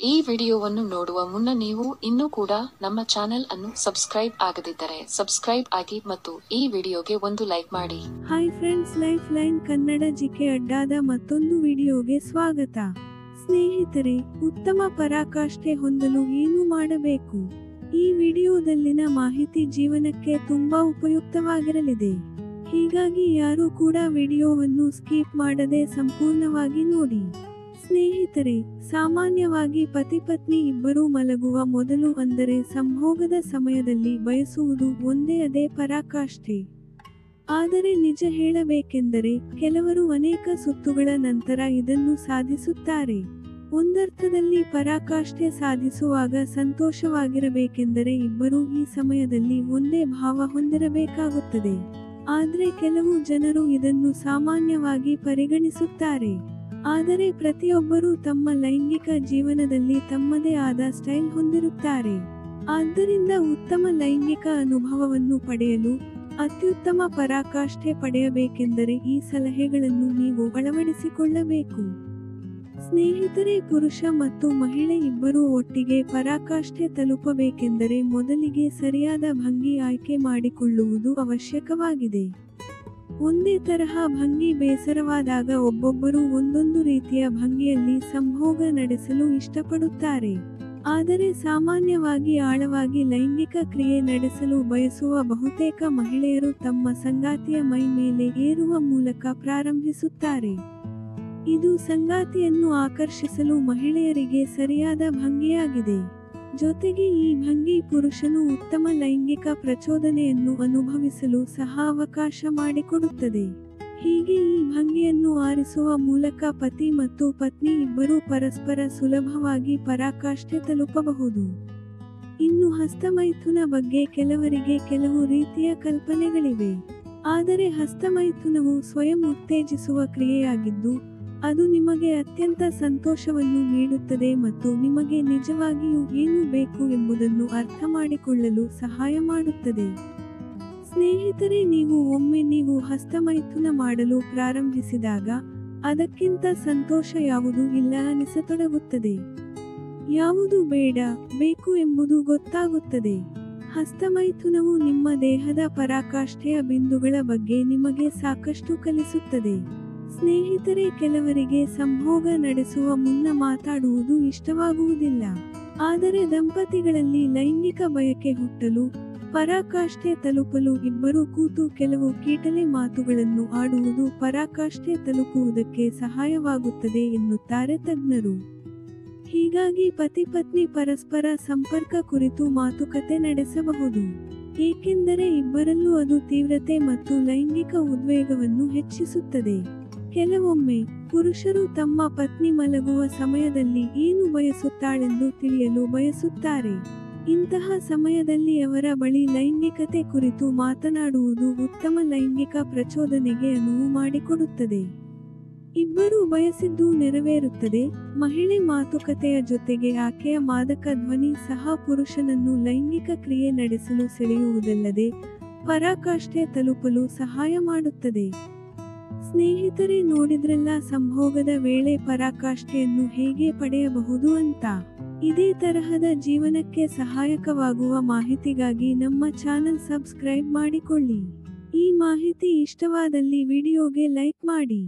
ಈ ವಿಡಿಯೋವನ್ನು ನೋಡುವ ಮುನ್ನ ನೀವು ಇನ್ನೂ ಕೂಡ ನಮ್ಮ ಚಾನೆಲ್ ಅನ್ನು ಸಬ್ಸ್ಕ್ರೈಬ್ ಆಗದಿದ್ದರೆ ಸಬ್ಸ್ಕ್ರೈಬ್ ಆಗಿ ಮತ್ತು ಈ ವಿಡಿಯೋಗೆ ಒಂದು ಲೈಕ್ ಮಾಡಿ. Hi friends, life line Kannada GK ಅಡ್ಡಾದ ಮತ್ತೊಂದು ವಿಡಿಯೋಗೆ ಸ್ವಾಗತ. ಸ್ನೇಹಿತರೆ, ಉತ್ತಮ ಪರಾಕಾಷ್ಠೆ ಹೊಂದಲು ಏನು ಮಾಡಬೇಕು? ಈ ವಿಡಿಯೋದಲ್ಲಿನ ಮಾಹಿತಿ ಜೀವನಕ್ಕೆ ತುಂಬಾ ಉಪಯುಕ್ತವಾಗಿರಲಿದೆ. ಹೀಗಾಗಿ ಯಾರು ಕೂಡ ವಿಡಿಯೋವನ್ನು ಸ್ಕಿಪ್ ಮಾಡದೆ ಸಂಪೂರ್ಣವಾಗಿ ನೋಡಿ. ಸ್ನೇಹಿತರೆ, ಸಾಮಾನ್ಯವಾಗಿ ಪತಿ ಪತ್ನಿ ಇಬ್ಬರೂ ಮಲಗುವ ಮೊದಲು ಅಂದರೆ ಸಂಭೋಗದ ಸಮಯದಲ್ಲಿ ಬಯಸುವುದು ಒಂದೇ ಅದೇ ಪರಾಕಾಷ್ಠೆ. ಆದರೆ ನಿಜ ಹೇಳಬೇಕೆಂದರೆ ಕೆಲವರು ಅನೇಕ ಸುತ್ತುಗಳ ನಂತರ ಇದನ್ನು ಸಾಧಿಸುತ್ತಾರೆ. ಒಂದರ್ಥದಲ್ಲಿ ಪರಾಕಾಷ್ಠೆ ಸಾಧಿಸುವಾಗ ಸಂತೋಷವಾಗಿರಬೇಕೆಂದರೆ ಇಬ್ಬರೂ ಈ ಸಮಯದಲ್ಲಿ ಒಂದೇ ಭಾವ ಹೊಂದಿರಬೇಕಾಗುತ್ತದೆ. ಆದರೆ ಕೆಲವು ಜನರು ಇದನ್ನು ಸಾಮಾನ್ಯವಾಗಿ ಪರಿಗಣಿಸುತ್ತಾರೆ. ಆದರೆ ಪ್ರತಿಯೊಬ್ಬರೂ ತಮ್ಮ ಲೈಂಗಿಕ ಜೀವನದಲ್ಲಿ ತಮ್ಮದೇ ಆದ ಸ್ಟೈಲ್ ಹೊಂದಿರುತ್ತಾರೆ. ಆದ್ದರಿಂದ ಉತ್ತಮ ಲೈಂಗಿಕ ಅನುಭವವನ್ನು ಪಡೆಯಲು, ಅತ್ಯುತ್ತಮ ಪರಾಕಾಷ್ಠೆ ಪಡೆಯಬೇಕೆಂದರೆ ಈ ಸಲಹೆಗಳನ್ನು ನೀವು ಅಳವಡಿಸಿಕೊಳ್ಳಬೇಕು. ಸ್ನೇಹಿತರೆ, ಪುರುಷ ಮತ್ತು ಮಹಿಳೆ ಇಬ್ಬರೂ ಒಟ್ಟಿಗೆ ಪರಾಕಾಷ್ಠೆ ತಲುಪಬೇಕೆಂದರೆ ಮೊದಲಿಗೆ ಸರಿಯಾದ ಭಂಗಿ ಆಯ್ಕೆ ಮಾಡಿಕೊಳ್ಳುವುದು ಅವಶ್ಯಕವಾಗಿದೆ. ಒಂದೇ ತರಹ ಭಂಗಿ ಬೇಸರವಾದಾಗ ಒಬ್ಬೊಬ್ಬರು ಒಂದೊಂದು ರೀತಿಯ ಭಂಗಿಯಲ್ಲಿ ಸಂಭೋಗ ನಡೆಸಲು ಇಷ್ಟಪಡುತ್ತಾರೆ. ಆದರೆ ಸಾಮಾನ್ಯವಾಗಿ ಆಳವಾಗಿ ಲೈಂಗಿಕ ಕ್ರಿಯೆ ನಡೆಸಲು ಬಯಸುವ ಬಹುತೇಕ ಮಹಿಳೆಯರು ತಮ್ಮ ಸಂಗಾತಿಯ ಮೈ ಮೇಲೆ ಏರುವ ಮೂಲಕ ಪ್ರಾರಂಭಿಸುತ್ತಾರೆ. ಇದು ಸಂಗಾತಿಯನ್ನು ಆಕರ್ಷಿಸಲು ಮಹಿಳೆಯರಿಗೆ ಸರಿಯಾದ ಭಂಗಿಯಾಗಿದೆ. ಜೊತೆಗೆ ಈ ಭಂಗಿ ಪುರುಷನು ಉತ್ತಮ ಲೈಂಗಿಕ ಪ್ರಚೋದನೆಯನ್ನು ಅನುಭವಿಸಲು ಸಹ ಅವಕಾಶ ಮಾಡಿಕೊಡುತ್ತದೆ. ಹೀಗೆ ಈ ಭಂಗಿಯನ್ನು ಆರಿಸುವ ಮೂಲಕ ಪತಿ ಮತ್ತು ಪತ್ನಿ ಇಬ್ಬರೂ ಪರಸ್ಪರ ಸುಲಭವಾಗಿ ಪರಾಕಾಷ್ಠೆ ತಲುಪಬಹುದು. ಇನ್ನು ಹಸ್ತಮೈಥುನ ಬಗ್ಗೆ ಕೆಲವರಿಗೆ ಕೆಲವು ರೀತಿಯ ಕಲ್ಪನೆಗಳಿವೆ. ಆದರೆ ಹಸ್ತಮೈಥುನವು ಸ್ವಯಂ ಉತ್ತೇಜಿಸುವ ಕ್ರಿಯೆಯಾಗಿದ್ದು, ಅದು ನಿಮಗೆ ಅತ್ಯಂತ ಸಂತೋಷವನ್ನು ನೀಡುತ್ತದೆ ಮತ್ತು ನಿಮಗೆ ನಿಜವಾಗಿಯೂ ಏನು ಬೇಕು ಎಂಬುದನ್ನು ಅರ್ಥಮಾಡಿಕೊಳ್ಳಲು ಸಹಾಯ ಮಾಡುತ್ತದೆ. ಸ್ನೇಹಿತರೆ, ನೀವು ಹಸ್ತಮೈಥುನ ಮಾಡಲು ಪ್ರಾರಂಭಿಸಿದಾಗ ಅದಕ್ಕಿಂತ ಸಂತೋಷ ಯಾವುದೂ ಇಲ್ಲ ಅನಿಸತೊಡಗುತ್ತದೆ. ಯಾವುದು ಬೇಡ, ಬೇಕು ಎಂಬುದು ಗೊತ್ತಾಗುತ್ತದೆ. ಹಸ್ತಮೈಥುನವು ನಿಮ್ಮ ದೇಹದ ಪರಾಕಾಷ್ಠೆಯ ಬಿಂದುಗಳ ಬಗ್ಗೆ ನಿಮಗೆ ಸಾಕಷ್ಟು ಕಲಿಸುತ್ತದೆ. ಸ್ನೇಹಿತರೆ, ಕೆಲವರಿಗೆ ಸಂಭೋಗ ನಡೆಸುವ ಮುನ್ನ ಮಾತಾಡುವುದು ಇಷ್ಟವಾಗುವುದಿಲ್ಲ. ಆದರೆ ದಂಪತಿಗಳಲ್ಲಿ ಲೈಂಗಿಕ ಬಯಕೆ ಹುಟ್ಟಲು, ಪರಾಕಾಷ್ಠೆ ತಲುಪಲು ಇಬ್ಬರೂ ಕೂತು ಕೆಲವು ಕೀಟಲೆ ಮಾತುಗಳನ್ನು ಆಡುವುದು ಪರಾಕಾಷ್ಠೆ ತಲುಪುವುದಕ್ಕೆ ಸಹಾಯವಾಗುತ್ತದೆ ಎನ್ನುತ್ತಾರೆ ತಜ್ಞರು. ಹೀಗಾಗಿ ಪತಿ ಪತ್ನಿ ಪರಸ್ಪರ ಸಂಪರ್ಕ ಕುರಿತು ಮಾತುಕತೆ ನಡೆಸಬಹುದು. ಏಕೆಂದರೆ ಇಬ್ಬರಲ್ಲೂ ಅದು ತೀವ್ರತೆ ಮತ್ತು ಲೈಂಗಿಕ ಉದ್ವೇಗವನ್ನು ಹೆಚ್ಚಿಸುತ್ತದೆ. ಕೆಲವೊಮ್ಮೆ ಪುರುಷರು ತಮ್ಮ ಪತ್ನಿ ಮಲಗುವ ಸಮಯದಲ್ಲಿ ಏನು ಬಯಸುತ್ತಾಳೆಂದು ತಿಳಿಯಲು ಬಯಸುತ್ತಾರೆ. ಇಂತಹ ಸಮಯದಲ್ಲಿ ಅವರ ಬಳಿ ಲೈಂಗಿಕತೆ ಕುರಿತು ಮಾತನಾಡುವುದು ಉತ್ತಮ ಲೈಂಗಿಕ ಪ್ರಚೋದನೆಗೆ ಅನುವು ಮಾಡಿಕೊಡುತ್ತದೆ. ಇಬ್ಬರೂ ಬಯಸಿದ್ದು ನೆರವೇರುತ್ತದೆ. ಮಹಿಳೆ ಮಾತುಕತೆಯ ಜೊತೆಗೆ ಆಕೆಯ ಮಾದಕ ಧ್ವನಿ ಸಹ ಪುರುಷನನ್ನು ಲೈಂಗಿಕ ಕ್ರಿಯೆ ನಡೆಸಲು ಸೆಳೆಯುವುದಲ್ಲದೆ ಪರಾಕಾಷ್ಠೆ ತಲುಪಲು ಸಹಾಯ ಮಾಡುತ್ತದೆ. ಸ್ನೇಹಿತರೆ, ನೋಡಿದ್ರಲ್ಲ ಸಂಭೋಗದ ವೇಳೆ ಪರಾಕಾಷ್ಠೆಯನ್ನು ಹೇಗೆ ಪಡೆಯಬಹುದು ಅಂತ. ಇದೇ ತರಹದ ಜೀವನಕ್ಕೆ ಸಹಾಯಕವಾಗುವ ಮಾಹಿತಿಗಾಗಿ ನಮ್ಮ ಚಾನೆಲ್ ಸಬ್ಸ್ಕ್ರೈಬ್ ಮಾಡಿಕೊಳ್ಳಿ. ಈ ಮಾಹಿತಿ ಇಷ್ಟವಾದಲ್ಲಿ ವಿಡಿಯೋಗೆ ಲೈಕ್ ಮಾಡಿ.